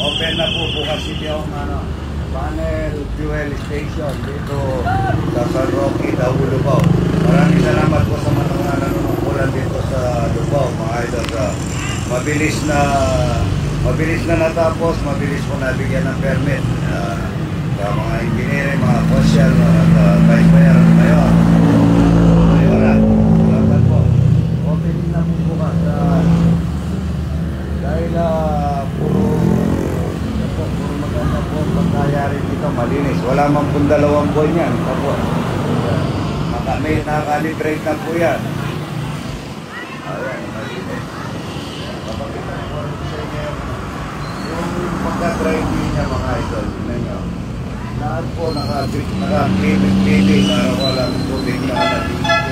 open na po bukas yung panel fuel station dito sa San Roque, Lubao. Maraming salamat po sa mga nanunungkulan dito sa Lubao, mga idol. Mabilis na natapos, mabilis po nabigyan ng permit sa mga engineer, mga social at vice mayor at mayor. Salamat po. Opening na po bukas dahil puro maganda po ang pagkayari dito, malinis. Wala man pong 2 buwan yan. May nakalibrate na po yan. Ayan, malinis. Kapagkita po sa inyo yung pagka-drive niya, mga idol. Tignan nyo. Lahat po naka-clip-clip para walang tubig na natin.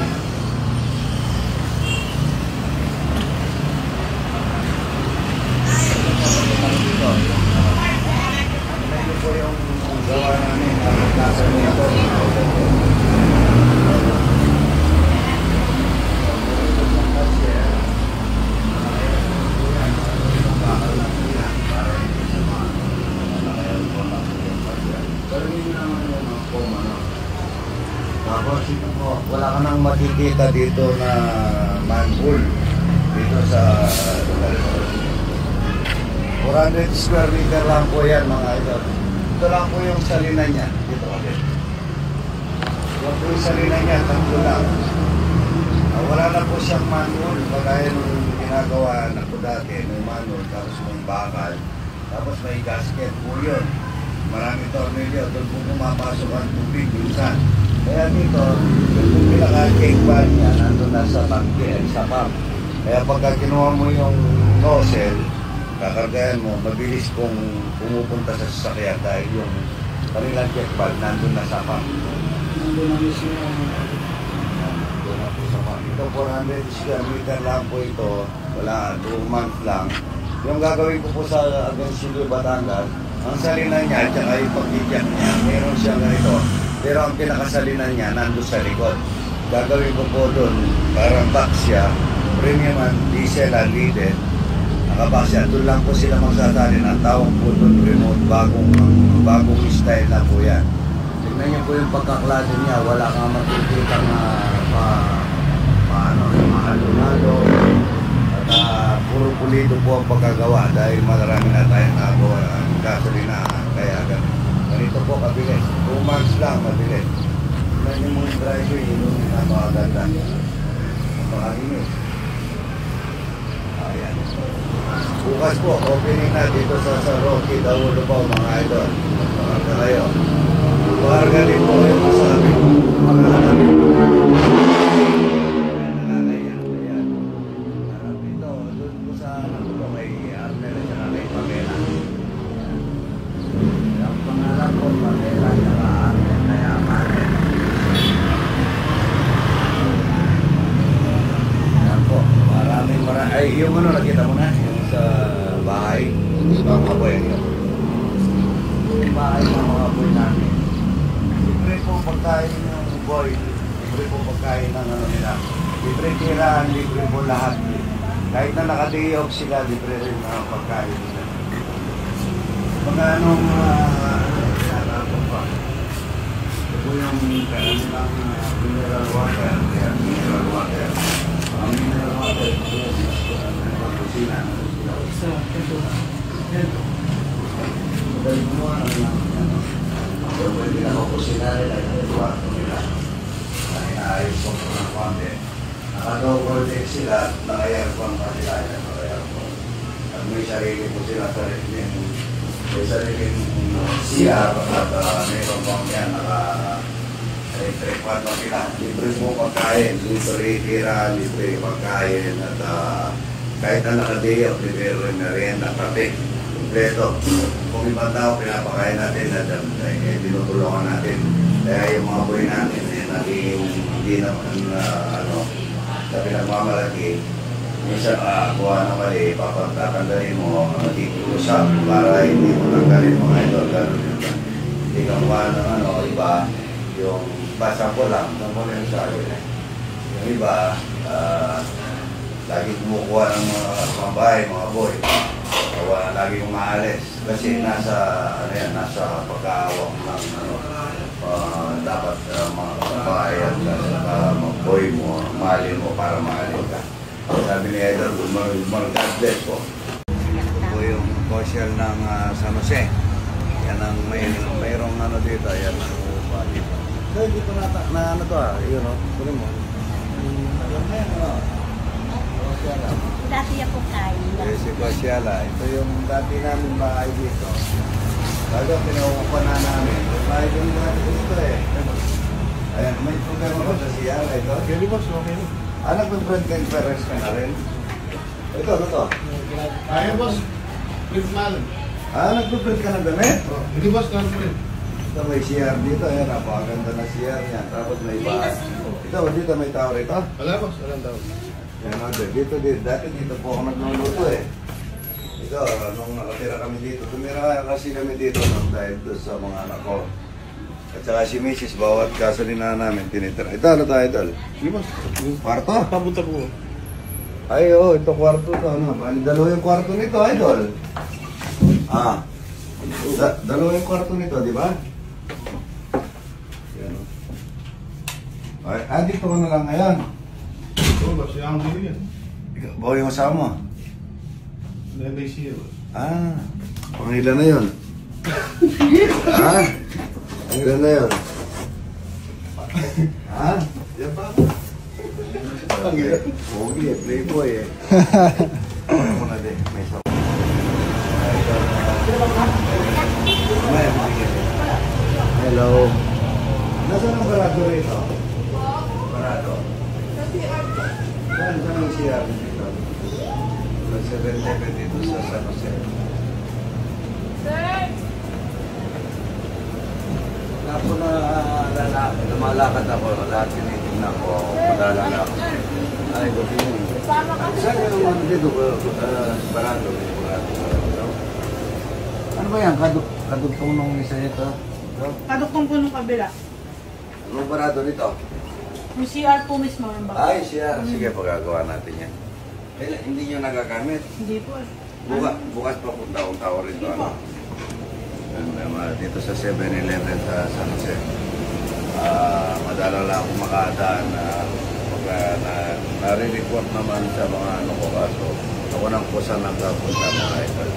Ito po yung gawa namin nasa nito. Tapos ito po, wala ka nang makikita dito na manhole dito sa 400 square meter lang po yan, mga idol. Ito lang po yung salinan niya dito ulit. Ito po yung salinan niya, 3 lang. Wala na po siyang manhole kagaya nung ginagawa na po dati. May manhole, tapos may bakal, tapos may gasket po yun. Maraming tornilyo, doon po pumapasok ang tubig minsan. Kaya dito, yung pinaka-cake pan niya, nandun na sa tangke, sa pump. Kaya pagka kinuha mo yung nozzle, kakargayan mo, mabilis kung pumupunta sa sasakyan dahil yung kanilang cake pan nandun na sa pump. Nandun na mismo yung nandun na po sa pump. Ito 400 square meter lang po ito, wala, 2 months lang. Yung gagawin ko po sa Agoncillo, Batangas, ang salinan niya at saka yung pag-iyak niya, meron siyang ganito. Pero ang pinakasalinan niya nandun sa likod. Gagawin ko po doon, parang box siya, premium and diesel unleaded. Nakabox siya, doon lang po sila magsasalin. Ang tawag po doon remote, bagong style na po yan. Tignan niyo po yung pagkaklase niya, wala kang makikita na mahalo-halo. At puro pulido po ang pagkagawa dahil marami na tayong nagawa ang gasolinahan. Kaya ganito po kabilis. 2 months lang, mabilis. Tignan yung mga driver, yun yung napakaganda. Napakalinis. Ayan. Bukas po, opening na dito sa San Roque, Lubao, mga idol. Magpakarga kayo. Magpakarga din po yung masabi. Magpakarga din po. Ay, yung nakita mo na yung sa bahay, mga kaboy yun. Yung bahay ng mga kaboy namin. Libre po pagkain ng boy, libre po pagkain ng nila. Libre tirahan, libre po lahat. Kahit na naka-day off sila, libre rin ang pagkain nila. Mga sinanapon pa. Ito po yung kanilang mineral water. Mineral water. Ang mineral water, kusina. Dahil mo pwede na ako kusina nila yung kwarto nila. Inaayos ko ng konti. Naka-double deck sila, naka-aircon pa sila. At may sarili po sila sa rin. May sariling CR at mayroon pang yan naka-electric fan pa sila. Libre po pagkain, libre tira, libre pagkain at kahit na naka-day off, libre rin na rin na kape. Kompleto. Kung ibang tao, pinapakain natin at tinutulungan natin. Kaya yung mga boy natin, hindi naman sa pinagmamalaki. Minsan kuha na mali, papagtatanggalin mo, matitiusap para hindi mo tanggalin mga idol. Hindi ka kuha ng iba, yung basa ko lang, yung iba, lagi kumukuha ng mga bahay, mga boy. Gawa laging umaalis. Kasi nasa, ano yan, nasa pagkahawak ng, ano, dapat mga babae at mag-boy mo, mahalin mo para mahalin ka. Sabi ni Idol, God bless po. Ito po yung social ng San Jose. Yan ang mayroong ano dito, yan ang upa dito. So, dito na ano to yun o, kunin mo. Dati ako kain. Si Cosyala, ito yung dati namin bahay dito. Bago pinauupa na namin, bahay din natin dito eh. Ayan, may problema ba sa Siyala ito? Pwede boss, okay. Anak ng brand and parents ka na rin? Ito, ito. Kaya boss, flip mal. Nagpo-print ka ng damit? Hindi boss, non-print. Ito may CR dito, ayan, napakaganda na CR niya. Tapos may bahay. Ito, dito may tao rito. Wala boss, walang daw. Yan, dito, dati dito po ako nagluluto eh. Ito, nung nakatira kami dito, tumira kasi kami dito nung dahil doon sa mga anak ko. At saka si Mrs. bawat gasolina namin tinitira. Ito, ano tayo, Idol? Hindi boss. Kwarto? Papunta po. Ay, oo, ito kwarto to. Ano? Dalawa yung kwarto nito, Idol. Dalawa yung kwarto nito, di ba? Yan, oh. Ay, dito ko na lang ngayon. Oo boss, yung ang yan. Bawa yung asawa mo? May siya boss. Pangilan na yun. Pangilan na yun. Yan ba? Pangilan. Pogi eh, playboy eh. Ano mo na din, may sawa. Hello. Nasaan ang barado rito? Barado. Saan ang siya dito? Sa 7-Eleven dito sa San Jose. Ako na lumalakad ako, lahat tinitingnan ko, madalala ako. Ay, gabi yun. Saan yung ano dito? Barado. Ano ba yan? Kadugtong nung isa nito? Kadugtong po nung kabila. Anong barado nito? Yung CR po mismo yung baka. Ay, siya. Sige, pagagawa natin yan. Hindi nyo nagagamit. Hindi po. Bukas pa punta akong tao rin doon. Dito sa 7-Eleven sa San Jose. Madala lang akong makadaan na nare-report naman sa mga ano ko kaso. Ako nang kusa ng kapunta mga idol.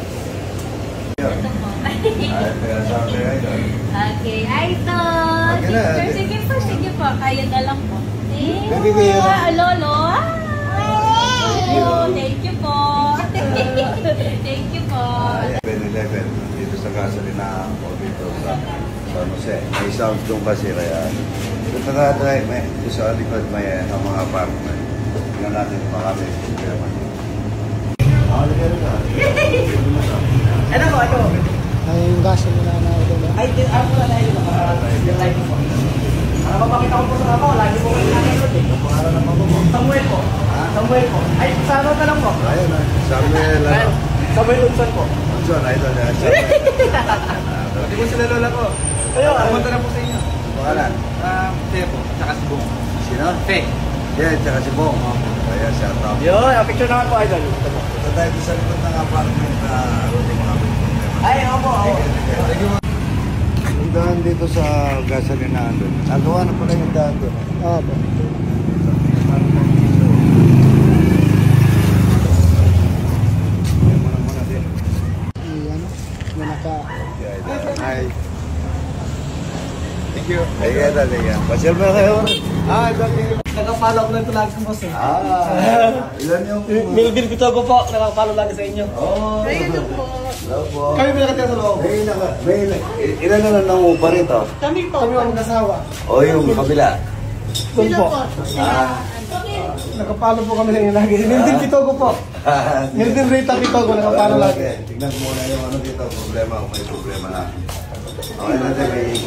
Kaya sabi idol. Okay, Idol. Okay na. Sige po. Kayo na lang po. Baby, kuya. Lolo. Thank you po. Thank you po. 7-Eleven dito sa gasolina o dito sa San Jose. May sound doon kasi kaya dito na tayo, dito sa likod may mga apartment. Tingnan natin pa kami. Ano po, ito? Ay, yung gaso nila na ito. Ay, ako na lang ito. Ano ba makita ko po sa ako? Lagi po kayo nakasunod eh. Pangalan ng mama mo? Samuel po. Samuel po. Ay, sa ano na lang po? Ayun na. Samuel. Samuel Hudson po. Hudson, idol na. Hindi po sila lola ko. Ayo, pumunta na po sa inyo. Pangalan? Te po, tsaka si Bong. Sino? Te. Yeah, tsaka si Bong. Kaya siya top. Yun, picture naman po, idol. Ito po. Ito tayo sa likod ng apartment na mga Ay, opo. Yung daan dito sa gasolinahan doon. Nagawa na pala yung daan doon. Oo po. Muna din. Ano? Na naka... Hi. Thank you. Ay, talaga. Pasyal ba kayo? Dati. Naka-follow ko na ito lagi sa boss eh. Ilan yung... Milvin Pitogo po, naka-follow lagi sa inyo. Oh. Hello po. Hello po. Kami ba nakatira sa loob? Ilan na lang nangupa rito? Kami po. Kami ang mag-asawa. O yung kabila? Doon po. Naka-follow po kami sa inyo lagi. Milvin Pitogo po. Milvin Rita Pitogo, naka-follow lagi. Tignan mo muna yung ano dito, problema kung may problema na. Okay natin, may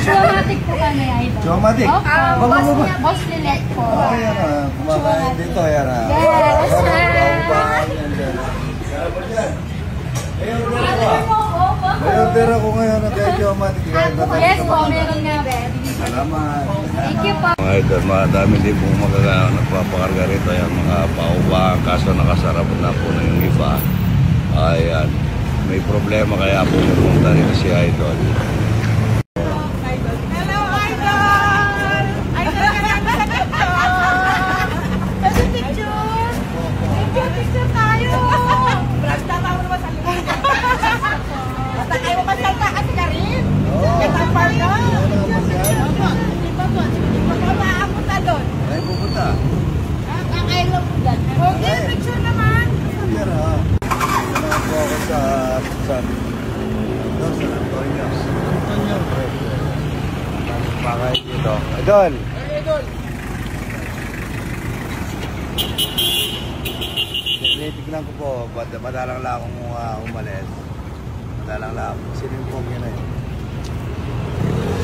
Dramatic po kami, Idol. Dramatic? Boss Lilet po. Ayan kumakain dito, ayan Yes, sir. salamat. Yes po, meron nga. Salamat. Thank you po. Mga idol, madami din pong nagpapakarga rito. Ayan, mga paubahan, kaso nakasarap na po na yung iba. Ayan, may problema kaya pumunta rin si idol. Hello, Idol! Idol ka namin sa picture! Picture tayo! Brad, tama mo naman sa likod. Basta kayo masalta kasi ka rin. Ito ang park na. Hindi pa po. Hindi pa po maapunta doon. Ay, pupunta. Kakain lang po dyan. Okay, picture naman. Picture, ha? Salamat po ako sa San Antonio. Pakay dito. Idol! Tinitignan ko po, madalang lang akong umalis. Madalang lang ako. Sino yung pong yun eh?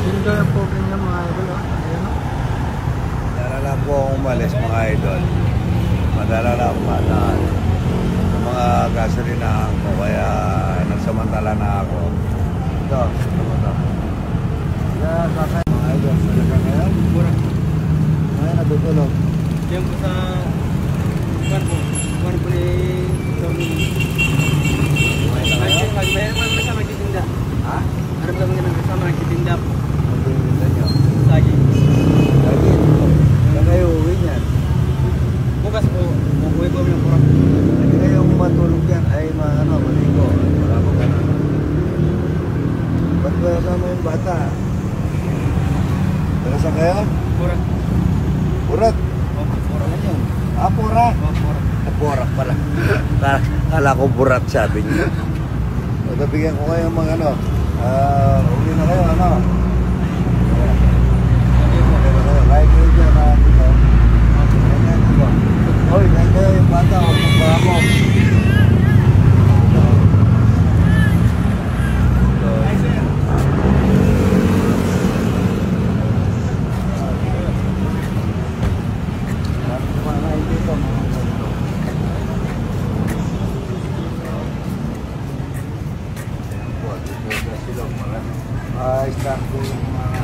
Sino daw yung poking niya mga idol? Ayan o. Madalang lang po akong umalis mga idol. Madalang lang ako mataan. Yung mga gasolinahan ko, kaya nagsamantala na ako. Ito, kaya kakay mga idol, talaga ngayon. Ngayon natutulog. Diyan po sa kuwan po ni Tommy. Mayroon man kasama nagtitinda. Ha? Harap lang nga kasama nagtitinda. Magtitinda nyo. Lagi. Lagi. Saan kayo uwi niyan? Bukas po, mabuhay po kami ng kurang. Hindi kayong matulog yan ay maligo. Maramang ka na. Ba't ba kasama yung bata? Taga saan kayo? Kurang. Purat. Kurang na yun. Ah, Purat. Kurang. Purak pala. Kala ko Burat sabi niyo. So, bigyan ko kayo ng mga ano. Uli na kayo, ano? Like kayo dyan, dito. Ganyan, diba? Hoy, ganyan yung bata. Huwag mong baka mo. Start ko yung mga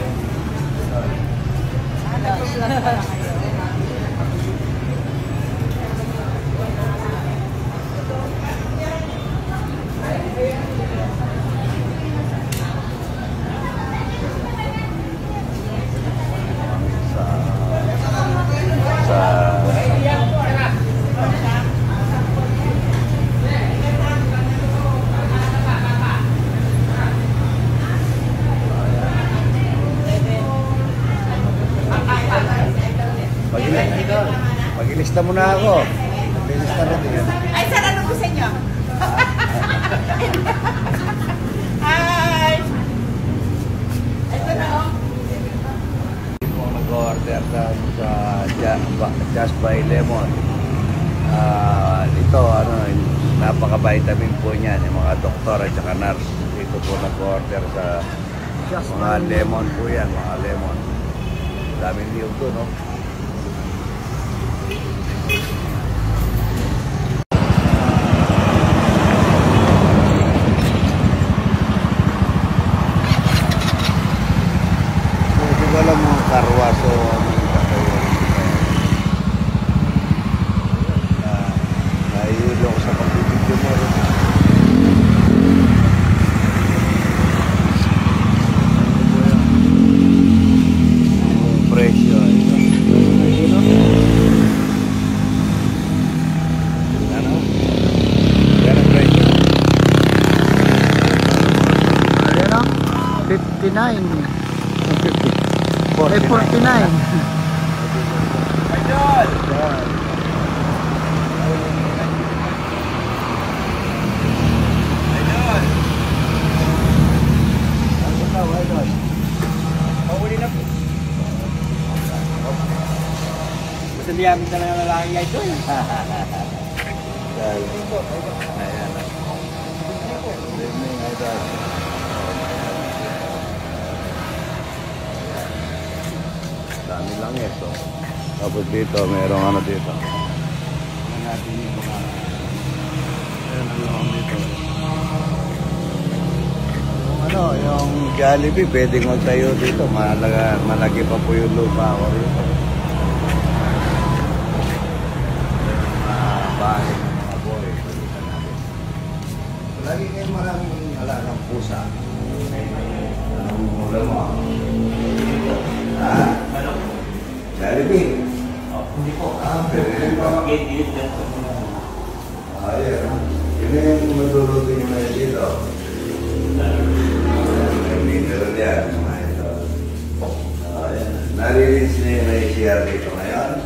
Pag-ilista mo na ako. Pag-ilista na din. Ay, saan ano po sa inyo? Hi! Ito na oh. Kung nag-order sa Just by Lemon. Ito, napaka-vitamin po niyan. Yung mga doktor at saka nurse. Dito po nag-order sa mga lemon po yan. Mga lemon. Daming niyog doon, no? Alam mo, karwaso nahihilo ko sa pagbibigyo mo rin. Yung presyo ano? Yan ang presyo. Ayan o. 59. 49. Idol! Ano ka, idol? Mahuli na po. Basta liyamin talaga ng lalaki guys doon. Ayan. Good evening, idol. Dami lang ito. Tapos dito, mayroong ano dito. Tingnan natin yung mga... Ayan ang lang dito. Yung ano, yung Jollibee, pwedeng magtayo dito. Malaki pa po yung lupa ko rito. Bahay ng mga boy. Lagi kayo maraming alagang pusa. Anong mula mo? Jollibee? Hindi po. Pwede pa. Ayan. Yun yung magluluto nyo na dito. Meron yan. Ayan. Nalilinis na yung na-share dito ngayon.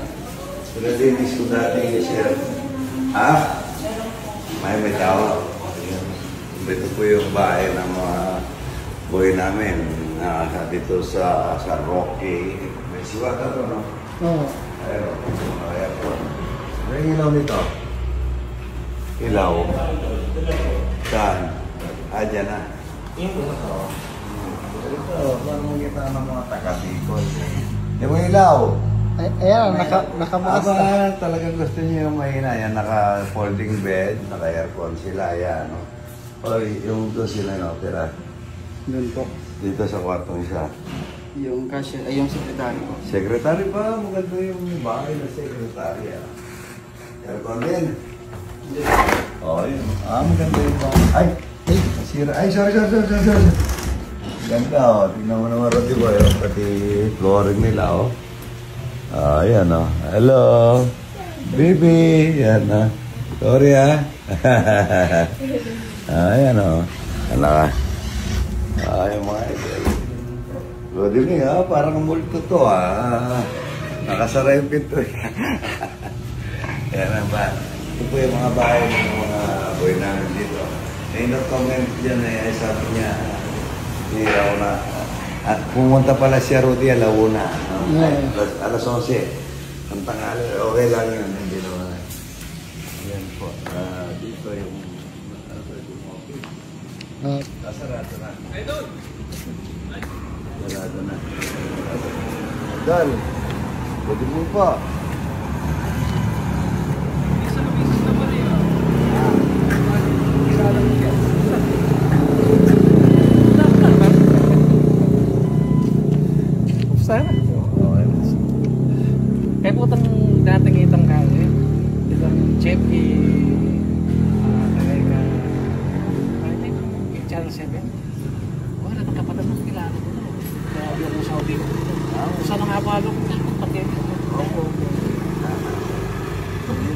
Nalilinis ko dati yung share. May tao. Ito po yung bahay ng mga boy namin. Dito sa Rocky. May siwata to, no? Oo. Ayan po. Ano yung ilaw nito? Ilaw. Saan? Dyan na. Ito, parang makita ng mga taga-Bicol. Yung mga ilaw. Ayan, nakabukas na. Aba, talagang gusto niyo yung mahina. Yan, naka-folding bed, naka-aircon sila. Yan, no? O, yung doon sila, no? Tira. Doon po. Dito sa kwartong isa. Yung cashier, ay yung secretary po. Secretary pa, maganda yung bahay na secretary. Aircon din. Oh, yun. Maganda yung bahay. Ay, sira. Ay, sorry. Ganda, oh. Tingnan mo naman, Roddy Boy, oh. Pati flooring nila, oh. Ayan, oh. Hello. Baby. Yan, oh. Sorry, ayan, oh. Ano ka? Yung mga idol. Roddy Boy, parang multo to, nakasara yung pinto. Yan ang ba? Ito po yung mga bahay ng mga boy namin dito. May no-comment dyan sabi niya, hindi ako na. At pumunta pala siya, Rudy, alauna. Alas 11. Ang tangali, okay lang yun. Hindi naman. Yan po. Dito yung sarado na. Sarado na. Dal, pwede mo pa. Sana. Kaya po itong dating itong kaya. Itong chef Channel 7. Wala nang kapatid mo kilala ko na. Grabe yung Saudi ko dito. Usa na nga palo ko dito.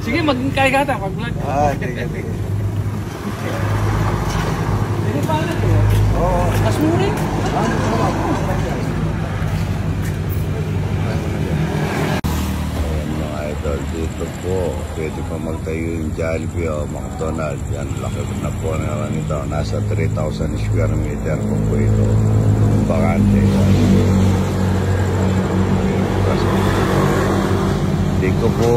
Sige, magkaya ka ta pag-vlog. Sige. Hindi pa alam ko. Oo. Mas muli. Mga idol, dito po, pwede pa magtayo yung Jollibee o McDonald's. Yan, laki na po naman ito. Nasa 3,000 square meter po ito. Bakante. Hindi ko po,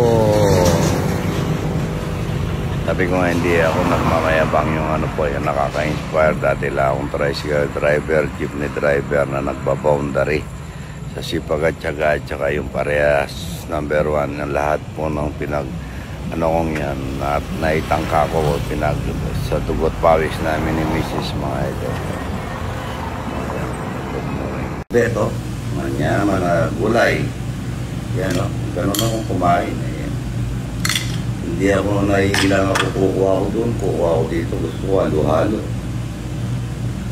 sabi ko nga hindi ako nagmamayabang yung yung nakaka-inspire. Dati lang akong tricycle driver, jeepney driver na nagbaboundary sa sipag at saka yung parehas number 1 ng lahat po ng kong yan at naitangka ko sa dugot pawis namin ni Mrs. mga ito. Ito, mga gulay. Yan o, ganun akong kumain. Hindi ako naiilang ako, kukuha ako doon, kukuha ako dito, gusto ko halo-halo.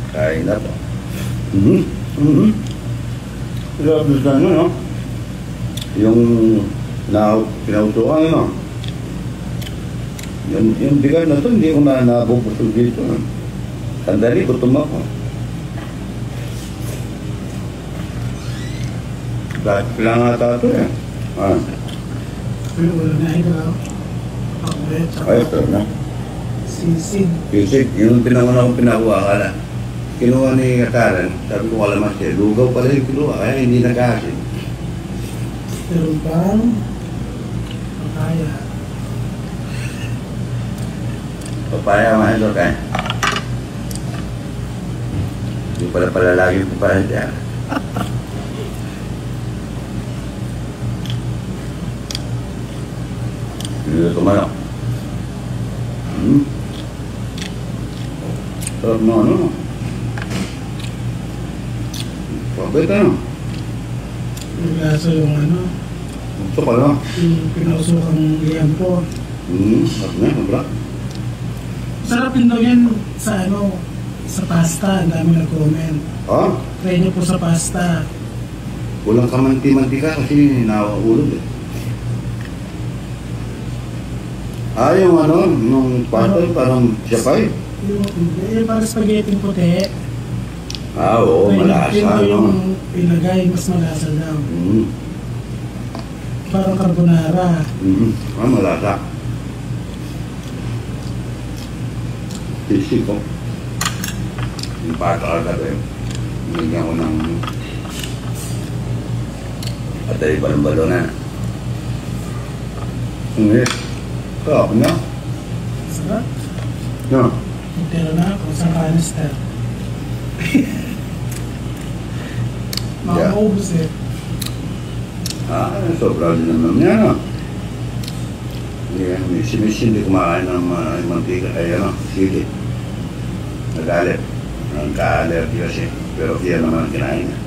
Kain na po. Grabe na no? Yung pinautukan, no? Yung bigay na to, hindi ko na nabubusog dito. Sandali, gutom ako. Dahil lang ata ito eh. Pero wala na ito. Ay, ito na. Sisig. Sisig, yung pinangunan akong pinakuha ka na. Kinuha ni Kataran, sabi ko kalamas siya, lugaw pala yung kinuha, kaya hindi nag-asin. Pero bang papaya. Papaya mga ito kaya. Hindi pala lagi papaya siya. Hindi ito manok. Sarap na ano. Mabait ano? Yung lasa yung ano, Gusto ka lang. yung pinausokang liyan po. Sarap na, sobra. Sarap din daw yan sa ano, sa pasta. Ang dami nag-comment. Ah, Try niyo po sa pasta. walang kamanti-mantika kasi nauulog eh. Ah, yung ano, yung patay parang siyapay. Yung parang spaghetti puti. Ah, oo, Try niyo malasa, daw no? yung pinagay, mas malasa daw. Parang carbonara. Ah, malasa. Sisi ko. Yung pata agad eh. Hinigyan ko ng patay balon-balon na. Hindi. Sarap na. Sarap. No. Tira na ako sa canister. Makaubos eh. Ah, sobra din naman yan, no? Hindi, hindi kumakain ng mantika, ay ano, sili. Nagalit. Nagka-allergy kasi. Pero kaya naman ang kinain niya.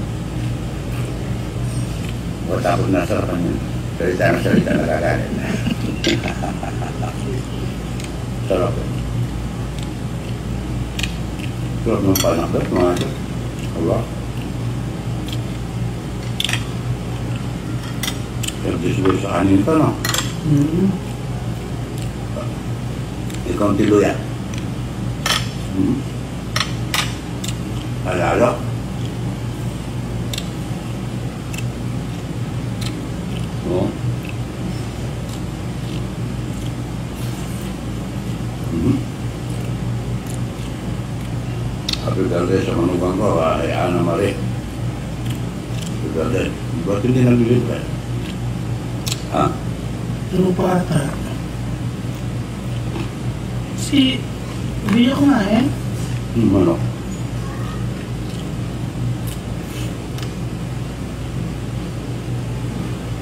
O tapos nasarapan yun. Salita nagagalit. Sarap eh. Sarap ng panakot, mga ito. Wala. Pero disibol sa kanin pa, no? Ikaw ang tiluya. Alala. Oo. Happy birthday sa manugang ko, ay Ana Marie. Happy birthday. Ba't hindi nag-visit ka? Ha? Turo pa ata. Hindi ako kumain. Ano?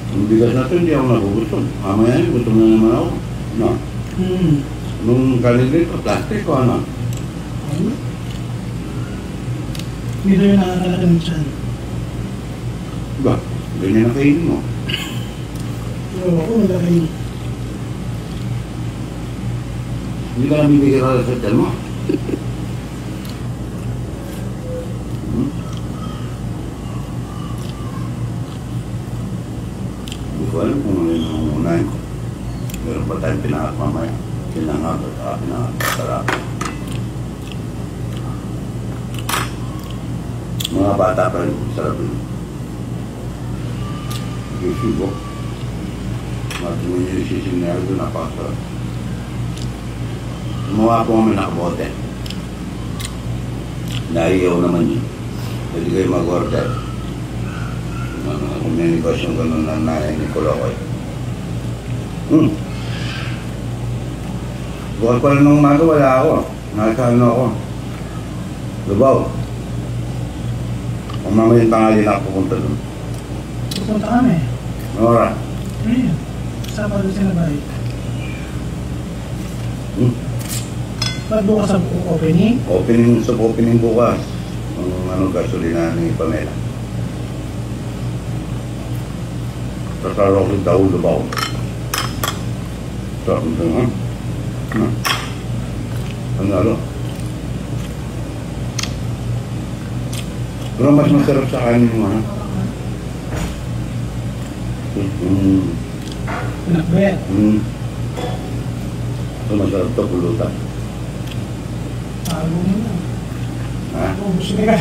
Ang bigas na ito, hindi ako nagugutom. Mamaya yun, gutom na naman ako. No? Nung kanin dito, plastic ko, ano? Hindi daw yung nakakalaki ng tiyan. Ba? Ganyan ang kainin mo. Oo, ako malaki yun. Hindi ka namin bigyan sa tiyan mo. Hindi ko alam kung ano yung unahin ko. Meron pa tayong pinakat mamaya. Pinangat at pinakat. Sarap. Mga bata pa rin, sarap rin. Yung sugo. Matuloy yung sising na ito, napakasarap. Gumawa po kami nakabote. Naiyaw naman yun. Pwede kayo mag-order. Kung may negosyo gano'n na nanay ni Kolokoy. Buwan pa rin ng umaga, wala ako. Nasa ano ako. Lubaw. Kung mamaya yung tangali na ako pupunta doon. Pupunta kami. Nora. Ayun. Sama doon sila ba? Ba't bukas ang opening? Opening bukas. Ang gasolina ni Pamela. Kasarok yung daw lubaw. Sarap nito, ha? Ano ano? Pero mas masarap sa kanin mo, ha? Pinakbet. Ito masarap ito, pulutan. Tago mo na. Ha? Ubus na ka.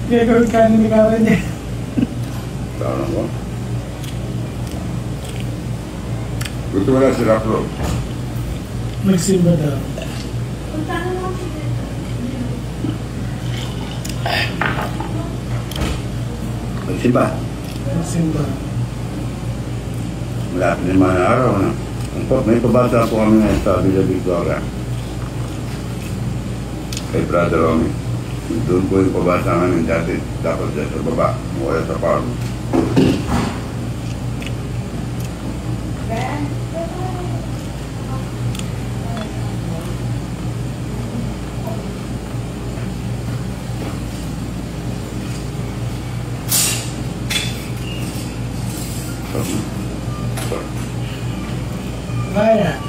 Gagawin ka ng ikawan niya. Tawag ko. Gusto mo na si Raplo. Magsimba daw. Magsimba. Magsimba. Malapit na mga araw na. May pabasa po kami ngayon sa Villa Victoria. Kay Brother Romy. Doon po yung pabasa namin dati. Dapat dyan sa baba. Mukha sa farm. Kaya,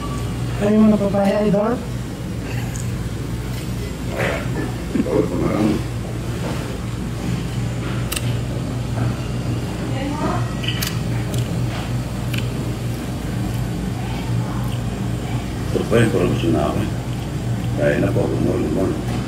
kayo mga papaya, idol? Bawal pa marami. Ito pa yung production na ako. Kaya na po, gumulong-gumulong.